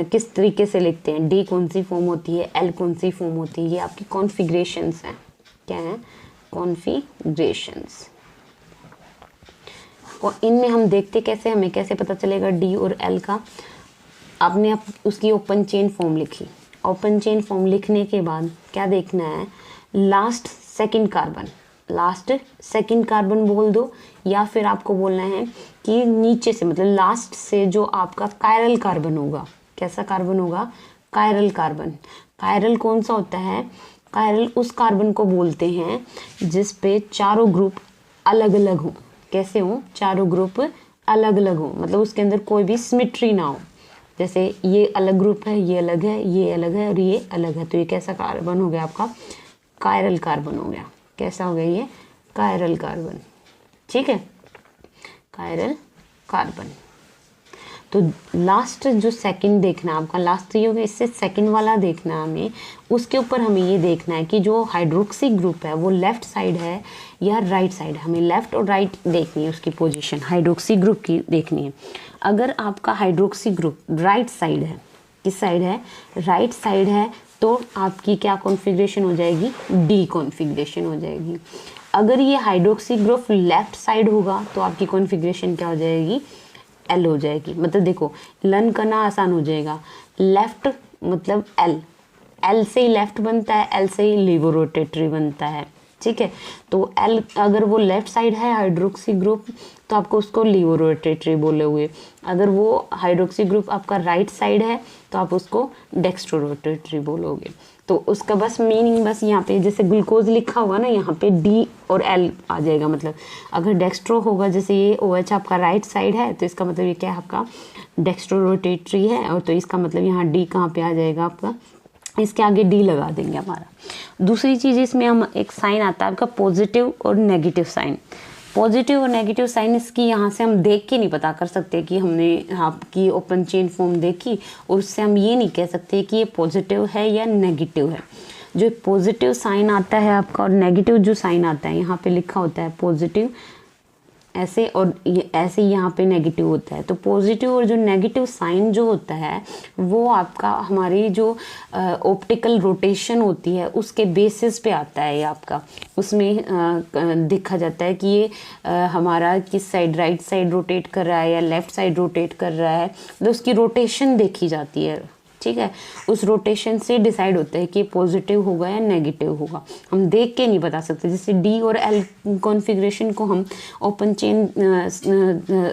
किस तरीके से लिखते हैं, डी कौन सी फॉर्म होती है, एल कौन सी फॉर्म होती है, ये आपकी कॉन्फ़िगरेशंस हैं। क्या है, कॉन्फ़िगरेशंस। और इनमें हम देखते कैसे, हमें कैसे पता चलेगा डी और एल का। आपने उसकी ओपन चेन फॉर्म लिखी, ओपन चेन फॉर्म लिखने के बाद क्या देखना है, लास्ट सेकंड कार्बन बोल दो, या फिर आपको बोलना है कि नीचे से, मतलब लास्ट से जो आपका कायरल कार्बन होगा। कैसा कार्बन होगा, कायरल कार्बन। कायरल कौन सा होता है, कायरल उस कार्बन को बोलते हैं जिस पे चारों ग्रुप अलग अलग हो। कैसे हो, चारों ग्रुप अलग अलग हो, मतलब उसके अंदर कोई भी सिमेट्री ना हो। जैसे ये अलग ग्रुप है, ये अलग है, ये अलग है और ये अलग है, तो ये कैसा कार्बन हो गया आपका, कायरल कार्बन हो गया। कैसा हो गया ये, कायरल कार्बन, ठीक है, कायरल कार्बन। तो लास्ट जो सेकंड देखना है आपका, लास्ट तो ये हो गया, इससे सेकंड वाला देखना है हमें। उसके ऊपर हमें ये देखना है कि जो हाइड्रोक्सी ग्रुप है वो लेफ्ट साइड है या राइट साइड है। हमें लेफ्ट और राइट देखनी है, उसकी पोजीशन हाइड्रोक्सी ग्रुप की देखनी है। अगर आपका हाइड्रोक्सी ग्रुप राइट साइड है, किस साइड है, राइट साइड है, तो आपकी क्या कॉन्फ़िगरेशन हो जाएगी, डी कॉन्फ़िगरेशन हो जाएगी। अगर ये हाइड्रोक्सी ग्रुप लेफ्ट साइड होगा तो आपकी कॉन्फ़िगरेशन क्या हो जाएगी, एल हो जाएगी। मतलब देखो लर्न करना आसान हो जाएगा। लेफ्ट मतलब एल, एल से ही लेफ्ट बनता है, एल से ही लीवो रोटेटरी बनता है, ठीक है। तो एल अगर वो लेफ्ट साइड है हाइड्रोक्सी ग्रुप तो आपको उसको लीवो रोटेटरी बोलोगे। अगर वो हाइड्रोक्सी ग्रुप आपका राइट साइड है तो आप उसको डेक्स्ट्रो रोटेटरी बोलोगे। तो उसका बस मीनिंग बस यहाँ पे जैसे ग्लूकोज लिखा हुआ ना, यहाँ पे डी और एल आ जाएगा। मतलब अगर डेक्स्ट्रो होगा, जैसे ये OH आपका राइट साइड है तो इसका मतलब ये क्या है, आपका डेक्स्ट्रो रोटेटरी है। और तो इसका मतलब यहाँ डी कहाँ पे आ जाएगा आपका, इसके आगे डी लगा देंगे हमारा। दूसरी चीज़ इसमें हम एक साइन आता है आपका पॉजिटिव और नेगेटिव साइन। पॉजिटिव और नेगेटिव साइन इसकी यहाँ से हम देख के नहीं पता कर सकते कि हमने आपकी ओपन चेन फॉर्म देखी और उससे हम ये नहीं कह सकते कि ये पॉजिटिव है या नेगेटिव है। जो पॉजिटिव साइन आता है आपका और नेगेटिव जो साइन आता है, यहाँ पे लिखा होता है पॉजिटिव ऐसे, और ये ऐसे यहाँ पे नेगेटिव होता है। तो पॉजिटिव और जो नेगेटिव साइन जो होता है वो आपका हमारी जो ऑप्टिकल रोटेशन होती है उसके बेसिस पे आता है। ये आपका उसमें देखा जाता है कि ये हमारा किस साइड, राइट साइड रोटेट कर रहा है या लेफ्ट साइड रोटेट कर रहा है, तो उसकी रोटेशन देखी जाती है। ठीक है। उस रोटेशन से डिसाइड होता है कि पॉजिटिव होगा या नेगेटिव होगा, हम देख के नहीं बता सकते। जैसे डी और एल कॉन्फ़िगरेशन को हम ओपन चेन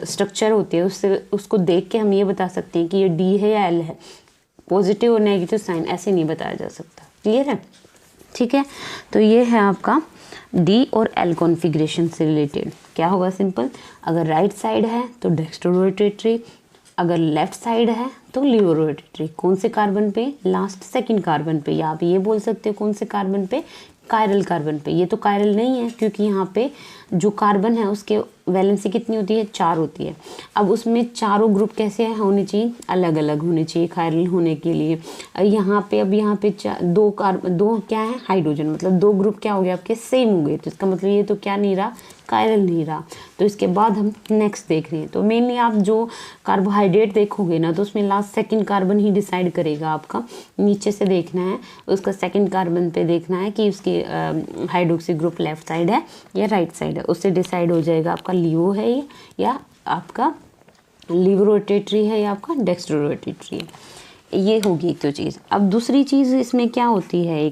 स्ट्रक्चर होती है उससे उसको देख के हम ये बता सकते हैं कि ये डी है या एल है। पॉजिटिव और नेगेटिव साइन ऐसे नहीं बताया जा सकता। क्लियर है? ठीक है, तो ये है आपका डी और एल कॉन्फ़िगरेशन से रिलेटेड। क्या होगा? सिंपल, अगर राइट साइड है तो डेक्स्ट्रोरोटेटरी, अगर लेफ्ट साइड है तो लियोरोटेटरी। कौन से कार्बन पे? लास्ट सेकंड कार्बन पे, या आप ये बोल सकते हो कौन से कार्बन पे? कायरल कार्बन पे। ये तो कायरल नहीं है क्योंकि यहाँ पे जो कार्बन है उसके वैलेंसी कितनी होती है? 4 होती है। अब उसमें चारों ग्रुप कैसे होने चाहिए? अलग अलग होने चाहिए कायरल होने के लिए। यहाँ पे अब यहाँ पे दो क्या है? हाइड्रोजन, मतलब 2 ग्रुप क्या हो गए आपके? सेम हो गए। तो इसका मतलब ये तो क्या नहीं रहा? कायरल नहीं रहा। तो इसके बाद हम नेक्स्ट देख रहे हैं। तो मेनली आप जो कार्बोहाइड्रेट देखोगे ना तो उसमें लास्ट सेकंड कार्बन ही डिसाइड करेगा आपका। नीचे से देखना है, उसका सेकंड कार्बन पे देखना है कि उसकी हाइड्रोक्सी ग्रुप लेफ्ट साइड है या राइट साइड है। उससे डिसाइड हो जाएगा आपका लियो है ये या आपका लिवरोटेटरी है या आपका डेक्स्ट्रोरोटेटरी है। ये होगी एक तो चीज़। अब दूसरी चीज़ इसमें क्या होती है,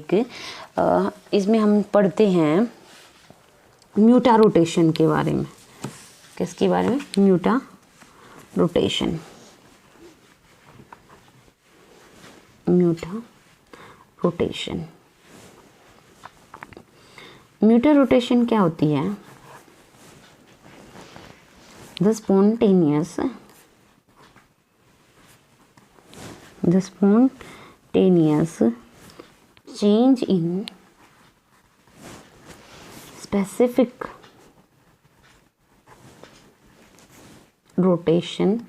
इसमें हम पढ़ते हैं म्यूटा रोटेशन के बारे में। किसके बारे में? म्यूटा रोटेशन। म्यूटा रोटेशन, म्यूटा रोटेशन क्या होती है? The spontaneous change in specific rotation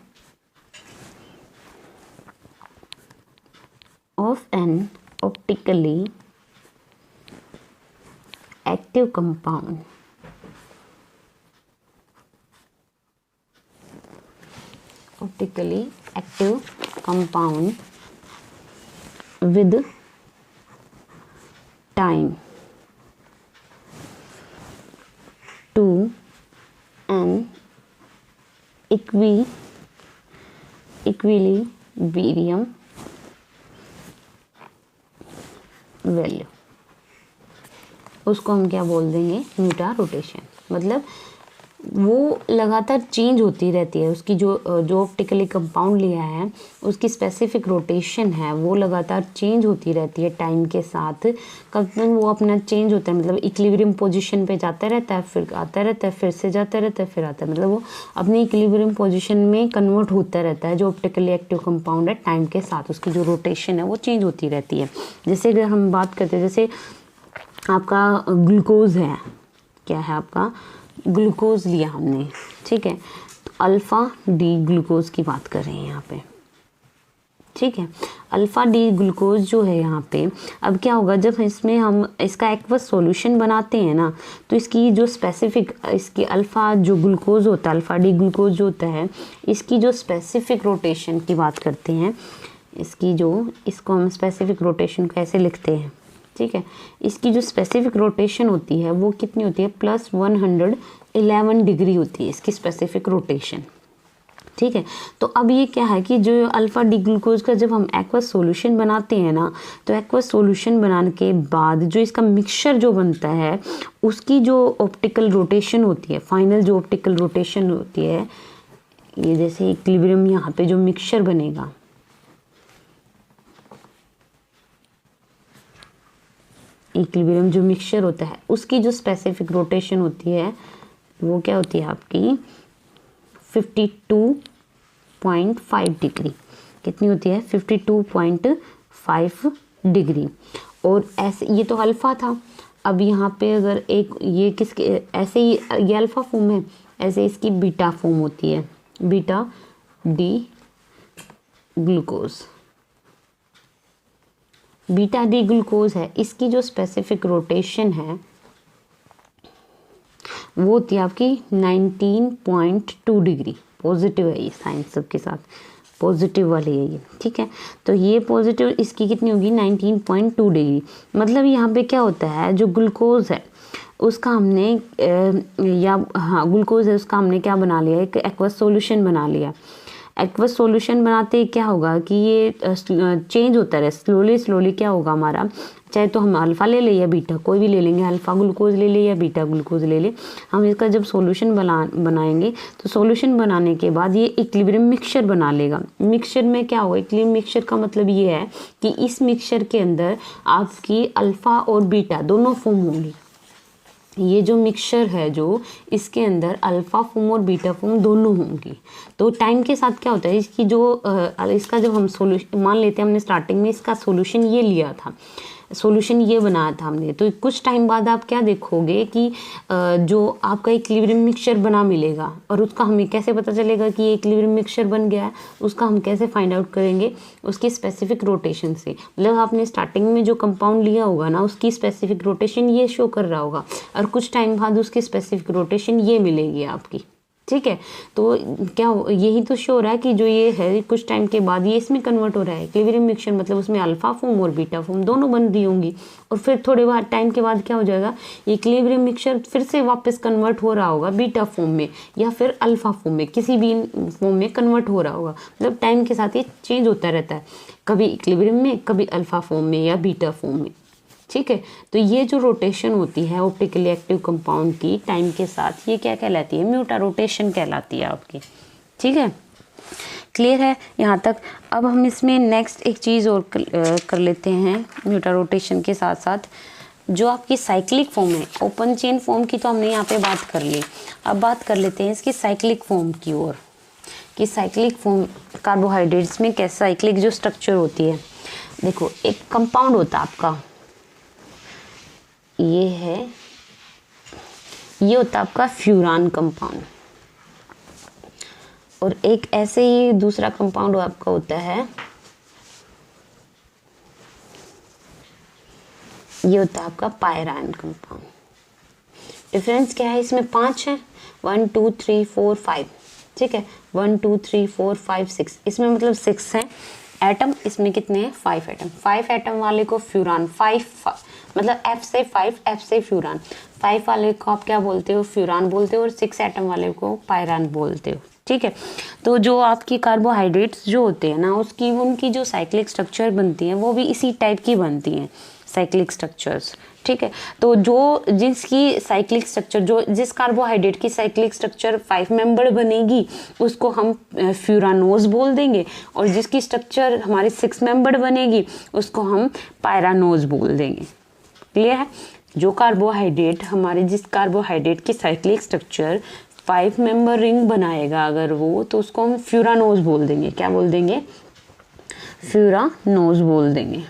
of an optically active compound with time to an equilibrium value. उसको हम क्या बोल देंगे? म्यूटा रोटेशन। मतलब वो लगातार चेंज होती रहती है, उसकी जो ऑप्टिकली कंपाउंड लिया है उसकी स्पेसिफिक रोटेशन है वो लगातार चेंज होती रहती है टाइम के साथ। कब तक वो अपना चेंज होता है, मतलब इक्विलिब्रियम पोजीशन पे जाता रहता है, फिर आता रहता है, फिर से जाता रहता है, फिर आता है, मतलब वो अपनी इक्विलिब्रियम पोजीशन में कन्वर्ट होता रहता है। जो ऑप्टिकली एक्टिव कंपाउंड है टाइम के साथ उसकी जो रोटेशन है वो चेंज होती रहती है। जैसे अगर हम बात करते हैं, जैसे आपका ग्लूकोज है, क्या है आपका? ग्लूकोज लिया हमने, ठीक है, तो अल्फ़ा डी ग्लूकोज की बात कर रहे हैं यहाँ पे, ठीक है। अल्फ़ा डी ग्लूकोज जो है यहाँ पे, अब क्या होगा जब इसमें हम इसका एक्वस सॉल्यूशन बनाते हैं ना, तो इसकी जो स्पेसिफिक इसकी अल्फ़ा जो ग्लूकोज होता है, अल्फ़ा डी ग्लूकोज जो होता है, इसकी जो स्पेसिफिक रोटेशन की बात करते हैं, इसको हम स्पेसिफिक रोटेशन कैसे लिखते हैं, ठीक है। इसकी जो स्पेसिफिक रोटेशन होती है वो कितनी होती है? +111 डिग्री होती है इसकी स्पेसिफिक रोटेशन, ठीक है। तो अब ये क्या है कि जो अल्फ़ा डी ग्लूकोज का जब हम एक्वस सॉल्यूशन बनाते हैं ना, तो एक्वस सॉल्यूशन बनाने के बाद जो इसका मिक्सचर जो बनता है उसकी जो ऑप्टिकल रोटेशन होती है, फाइनल जो ऑप्टिकल रोटेशन होती है, ये जैसे इक्विलिब्रियम यहाँ पे जो मिक्सचर बनेगा, इक्विलिब्रियम जो मिक्सचर होता है उसकी जो स्पेसिफिक रोटेशन होती है वो क्या होती है आपकी? 52.5 डिग्री। कितनी होती है? 52.5 डिग्री। और ऐसे ये तो अल्फ़ा था। अब यहाँ पे अगर एक ये किसके ऐसे ही ये अल्फ़ा फॉर्म है, ऐसे इसकी बीटा फॉर्म होती है, beta D glucose. Beta D glucose है, इसकी जो स्पेसिफिक रोटेशन है वो होती है आपकी 19.2 डिग्री। पॉजिटिव है ये साइन सबके साथ, पॉजिटिव वाली है ये, ठीक है। तो ये पॉजिटिव इसकी कितनी होगी? 19.2 डिग्री। मतलब यहाँ पे क्या होता है, जो ग्लूकोज है उसका हमने ग्लूकोज है उसका हमने क्या बना लिया? एक एक्वस सॉल्यूशन बना लिया। एक्वस सॉल्यूशन बनाते ही क्या होगा कि ये चेंज होता रहे स्लोली क्या होगा हमारा, चाहे तो हम अल्फ़ा ले लें या बीटा, कोई भी ले लेंगे, अल्फ़ा ग्लूकोज ले लें या बीटा ग्लूकोज ले लें, हम इसका जब सॉल्यूशन बनाएंगे तो सॉल्यूशन बनाने के बाद ये इक्विलिब्रियम मिक्सचर बना लेगा। मिक्सचर में क्या होगा, इक्विलिब्रियम मिक्सचर का मतलब ये है कि इस मिक्सचर के अंदर आपकी अल्फ़ा और बीटा दोनों फॉर्म होंगी। ये जो मिक्सचर है जो इसके अंदर अल्फ़ा फॉर्म और बीटा फॉर्म दोनों होंगी। तो टाइम के साथ क्या होता है, इसकी जो इसका जब हम सॉल्यूशन मान लेते हैं, हमने स्टार्टिंग में इसका सॉल्यूशन ये लिया था, सॉल्यूशन ये बनाया था हमने, तो कुछ टाइम बाद आप क्या देखोगे कि जो आपका इक्विलिब्रियम मिक्सचर बना मिलेगा, और उसका हमें कैसे पता चलेगा कि ये इक्विलिब्रियम मिक्सचर बन गया है, उसका हम कैसे फाइंड आउट करेंगे, उसकी स्पेसिफिक रोटेशन से। मतलब आपने स्टार्टिंग में जो कंपाउंड लिया होगा ना, उसकी स्पेसिफिक रोटेशन ये शो कर रहा होगा, और कुछ टाइम बाद उसकी स्पेसिफिक रोटेशन ये मिलेगी आपकी, ठीक है। तो क्या यही तो शो हो रहा है कि जो ये है कुछ टाइम के बाद ये इसमें कन्वर्ट हो रहा है इक्विलिब्रियम मिक्सचर, मतलब उसमें अल्फा फॉर्म और बीटा फॉर्म दोनों बन रही होंगी, और फिर थोड़े बाद टाइम के बाद क्या हो जाएगा, इक्विलिब्रियम मिक्सचर फिर से वापस कन्वर्ट हो रहा होगा बीटा फॉर्म में या फिर अल्फा फॉर्म में, किसी भी फॉर्म में कन्वर्ट हो रहा होगा। मतलब टाइम के साथ ये चेंज होता रहता है, कभी इक्विलिब्रियम में, कभी अल्फा फॉर्म में या बीटा फॉर्म में, ठीक है। तो ये जो रोटेशन होती है ऑप्टिकली एक्टिव कंपाउंड की टाइम के साथ, ये क्या कहलाती है, म्यूटा रोटेशन कहलाती है आपकी, ठीक है। क्लियर है यहाँ तक। अब हम इसमें नेक्स्ट एक चीज़ और कर लेते हैं म्यूटा रोटेशन के साथ साथ, जो आपकी साइक्लिक फॉर्म है, ओपन चेन फॉर्म की तो हमने यहाँ पे बात कर ली, अब बात कर लेते हैं इसकी साइक्लिक फॉर्म की ओर, कि साइक्लिक फॉर्म कार्बोहाइड्रेट्स में कैसे साइक्लिक जो स्ट्रक्चर होती है। देखो एक कंपाउंड होता है आपका, ये है, ये होता है आपका फ्यूरान कंपाउंड, और एक ऐसे ही दूसरा कंपाउंड आपका होता है, ये होता है आपका पायरान कंपाउंड। डिफरेंस क्या है इसमें, 5 है, 1 2 3 4 5, ठीक है, 1 2 3 4 5 6, इसमें मतलब 6 है एटम, इसमें कितने हैं, 5 एटम। 5 एटम वाले को फ्यूरान, 5 मतलब F से 5, F से फ्यूरान, 5 वाले को आप क्या बोलते हो, फ्यूरान बोलते हो, और 6 एटम वाले को पायरान बोलते हो, ठीक है। तो जो आपकी कार्बोहाइड्रेट्स जो होते हैं ना, उसकी उनकी जो साइक्लिक स्ट्रक्चर बनती हैं वो भी इसी टाइप की बनती हैं, साइक्लिक स्ट्रक्चर्स, ठीक है। तो जो जिसकी साइक्लिक स्ट्रक्चर, जो जिस कार्बोहाइड्रेट की साइक्लिक स्ट्रक्चर 5 मेंबर बनेगी उसको हम फ्यूरानोज बोल देंगे, और जिसकी स्ट्रक्चर हमारी 6 मेंबर बनेगी उसको हम पायरानोज बोल देंगे। क्लियर है। जो कार्बोहाइड्रेट हमारे, जिस कार्बोहाइड्रेट की साइक्लिक स्ट्रक्चर 5 मेंबर रिंग बनाएगा अगर वो, तो उसको हम फ्यूरानोज बोल देंगे। क्या बोल देंगे, फ्यूरानोज बोल देंगे।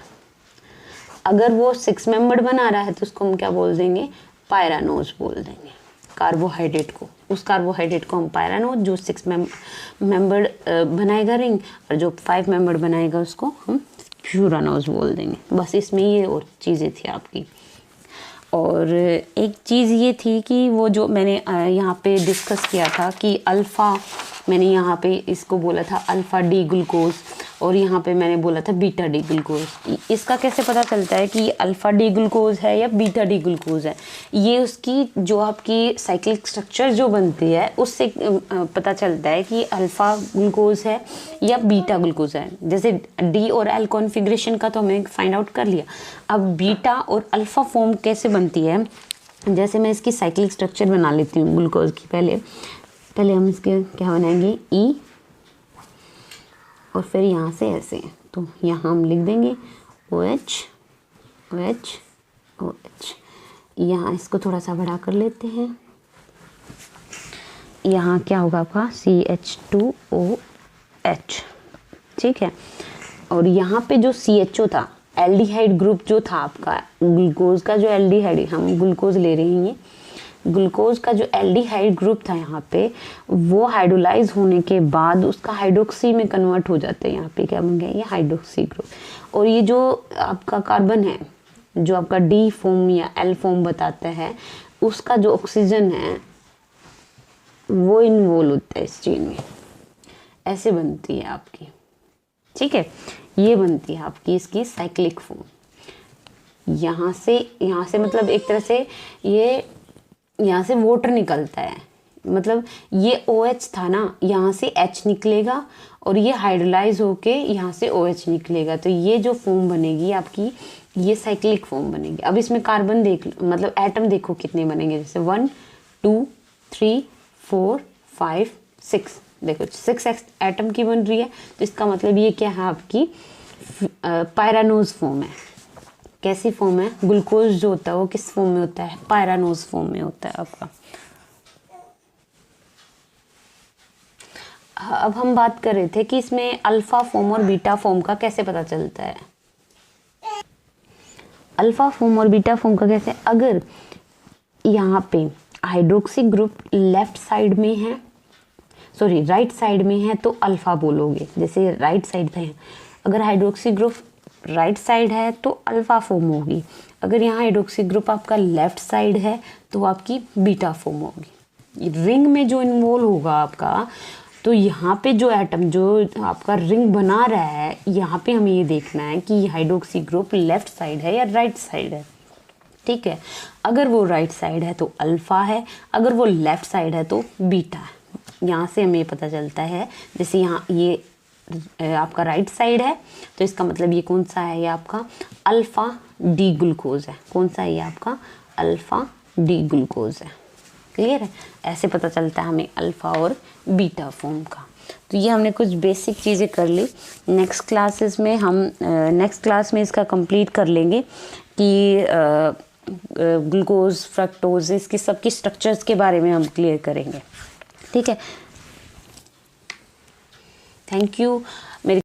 अगर वो 6 मेंबर बना रहा है तो उसको हम क्या बोल देंगे, पायरानोज बोल देंगे। कार्बोहाइड्रेट को, उस कार्बोहाइड्रेट को हम पायरानोज, जो 6 मेंबर बनाएगा रिंग, और जो 5 मेंबर बनाएगा उसको हम फ्यूरानोज बोल देंगे। बस इसमें ये और चीज़ें थी आपकी। और एक चीज़ ये थी कि वो जो मैंने यहाँ पे डिस्कस किया था कि अल्फ़ा, मैंने यहाँ पे इसको बोला था अल्फ़ा डी ग्लूकोज, और यहाँ पे मैंने बोला था बीटा डी ग्लूकोज। इसका कैसे पता चलता है कि ये अल्फ़ा डी ग्लूकोज है या बीटा डी ग्लूकोज है, ये उसकी जो आपकी साइक्लिक स्ट्रक्चर जो बनती है उससे पता चलता है कि अल्फ़ा ग्लूकोज है या बीटा ग्लूकोज है। जैसे डी और एल कॉन्फ़िगरेशन का तो हमने फाइंड आउट कर लिया, अब बीटा और अल्फ़ा फॉर्म कैसे बनती है, जैसे मैं इसकी साइक्लिक स्ट्रक्चर बना लेती हूँ ग्लूकोज की। पहले हम इसके क्या बनाएंगे, ई, और फिर यहाँ से ऐसे, तो यहाँ हम लिख देंगे OH OH OH। यहाँ इसको थोड़ा सा बड़ा कर लेते हैं, यहाँ क्या होगा आपका CH2OH, ठीक है। और यहाँ पे जो CHO था, एल्डिहाइड ग्रुप जो था आपका, ग्लूकोज का जो एल्डिहाइड, हम ग्लूकोज ले रहे हैं, ग्लूकोज का जो एल्डिहाइड ग्रुप था यहाँ पे, वो हाइड्रोलाइज होने के बाद उसका हाइड्रोक्सी में कन्वर्ट हो जाते हैं। यहाँ पे क्या बन गया, ये हाइड्रोक्सी ग्रुप। और ये जो आपका कार्बन है, जो आपका डी फॉर्म या एल फॉर्म बताता है, उसका जो ऑक्सीजन है वो इन्वॉल्व होता है इस चेन में। ऐसे बनती है आपकी, ठीक है, ये बनती है आपकी इसकी साइक्लिक फॉर्म। यहाँ से मतलब एक तरह से ये यहाँ से वाटर निकलता है, मतलब ये OH था ना, यहाँ से H निकलेगा और ये हाइड्रोलाइज होके यहाँ से OH निकलेगा, तो ये जो फॉर्म बनेगी आपकी, ये साइक्लिक फॉर्म बनेगी। अब इसमें कार्बन देख, मतलब एटम देखो कितने बनेंगे, जैसे 1 2 3 4 5 6, देखो 6 एटम की बन रही है, तो इसका मतलब ये क्या है, आपकी पायरानोज फॉर्म है। कैसी फॉर्म है, ग्लूकोज जो होता है वो किस फॉर्म में होता है, पायरानोज फॉर्म में होता है आपका। अब हम बात कर रहे थे कि इसमें अल्फा फॉर्म और बीटा फॉर्म का कैसे पता चलता है। अल्फा फॉर्म और बीटा फॉर्म का कैसे, अगर यहाँ पे हाइड्रोक्सी ग्रुप लेफ्ट साइड में है, सॉरी राइट साइड में है, तो अल्फा बोलोगे, जैसे राइट साइड पे है, अगर हाइड्रोक्सी ग्रुप राइट साइड है तो अल्फा फॉर्म होगी। अगर यहाँ हाइड्रोक्सी ग्रुप आपका लेफ्ट साइड है तो आपकी बीटा फॉर्म होगी। रिंग में जो इन्वॉल्व होगा आपका, तो यहाँ पे जो एटम जो आपका रिंग बना रहा है, यहाँ पे हमें ये देखना है कि हाइड्रोक्सी ग्रुप लेफ्ट साइड है या राइट साइड है। ठीक है, अगर वो राइट साइड है तो अल्फा है, अगर वो लेफ्ट साइड है तो बीटा है। यहाँ से हमें पता चलता है, जैसे यहाँ ये आपका राइट साइड है, तो इसका मतलब ये कौन सा है, ये आपका अल्फा डी ग्लूकोज है। कौन सा है ये आपका, अल्फा डी ग्लूकोज है। क्लियर है, ऐसे पता चलता है हमें अल्फा और बीटा फॉर्म का। तो ये हमने कुछ बेसिक चीज़ें कर ली। नेक्स्ट क्लासेस में हम नेक्स्ट क्लास में इसका कंप्लीट कर लेंगे कि ग्लूकोज, फ्रक्टोज, इसकी सबकी स्ट्रक्चर्स के बारे में हम क्लियर करेंगे। ठीक है, थैंक यू। मेरे